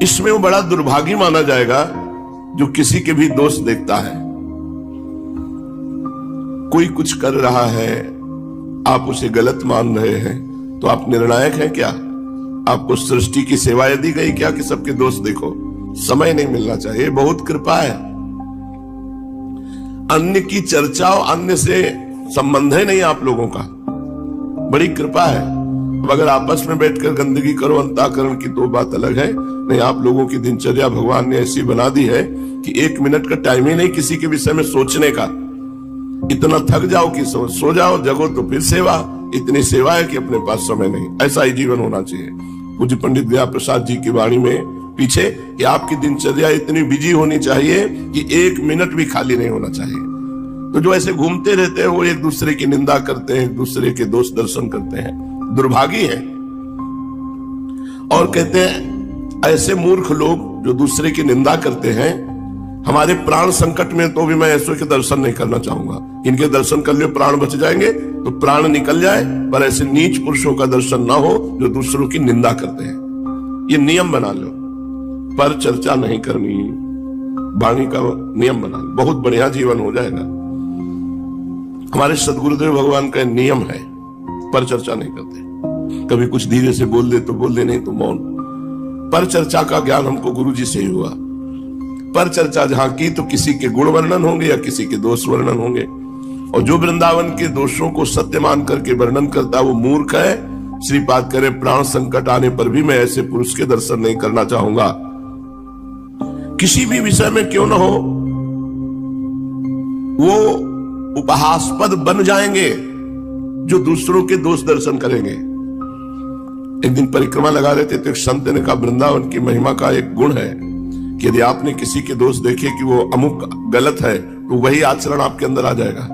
इसमें वो बड़ा दुर्भागी माना जाएगा जो किसी के भी दोष देखता है। कोई कुछ कर रहा है, आप उसे गलत मान रहे हैं, तो आप निर्णायक हैं क्या? आपको सृष्टि की सेवाएं दी गई क्या कि सबके दोष देखो? समय नहीं मिलना चाहिए। बहुत कृपा है, अन्य की चर्चा और अन्य से संबंध है नहीं आप लोगों का, बड़ी कृपा है। अगर आपस में बैठकर गंदगी करो अंतःकरण की तो बात अलग है। नहीं, आप लोगों की दिनचर्या भगवान ने ऐसी बना दी है कि 1 मिनट का टाइम ही नहीं किसी के विषय में सोचने का। इतना थक जाओ कि सो जाओ, जगो तो फिर सेवा। इतनी सेवा है कि अपने पास समय नहीं। ऐसा ही जीवन होना चाहिए। पूज्य पंडित दया प्रसाद जी की वाणी में पीछे कि आपकी दिनचर्या इतनी बिजी होनी चाहिए कि 1 मिनट भी खाली नहीं होना चाहिए। तो जो ऐसे घूमते रहते हैं वो एक दूसरे की निंदा करते हैं, एक दूसरे के दोष दर्शन करते हैं, दुर्भागी है। और कहते हैं ऐसे मूर्ख लोग जो दूसरे की निंदा करते हैं, हमारे प्राण संकट में तो भी मैं ऐसों के दर्शन नहीं करना चाहूंगा। इनके दर्शन कर लियो प्राण बच जाएंगे, तो प्राण निकल जाए, पर ऐसे नीच पुरुषों का दर्शन ना हो जो दूसरों की निंदा करते हैं। ये नियम बना लो, पर चर्चा नहीं करनी, वाणी का नियम बना लो, बहुत बढ़िया जीवन हो जाएगा। हमारे सदगुरुदेव भगवान का नियम है, पर चर्चा नहीं करते। कभी कुछ धीरे से बोल दे तो बोल दे, नहीं तो मौन। पर चर्चा का ज्ञान हमको गुरु जी से ही हुआ। पर चर्चा जहां की तो किसी के गुण वर्णन होंगे या किसी के दोष वर्णन होंगे। और जो वृंदावन के दोषों को सत्य मान करके वर्णन करता वो मूर्ख है। श्रीपाद करे प्राण संकट आने पर भी मैं ऐसे पुरुष के दर्शन नहीं करना चाहूंगा। किसी भी विषय में क्यों ना हो, वो उपहासास्पद बन जाएंगे जो दूसरों के दोष दर्शन करेंगे। एक दिन परिक्रमा लगा रहे थे तो एक संत ने कहा वृंदावन की महिमा का एक गुण है कि यदि आपने किसी के दोष देखे कि वो अमुक गलत है तो वही आचरण आपके अंदर आ जाएगा।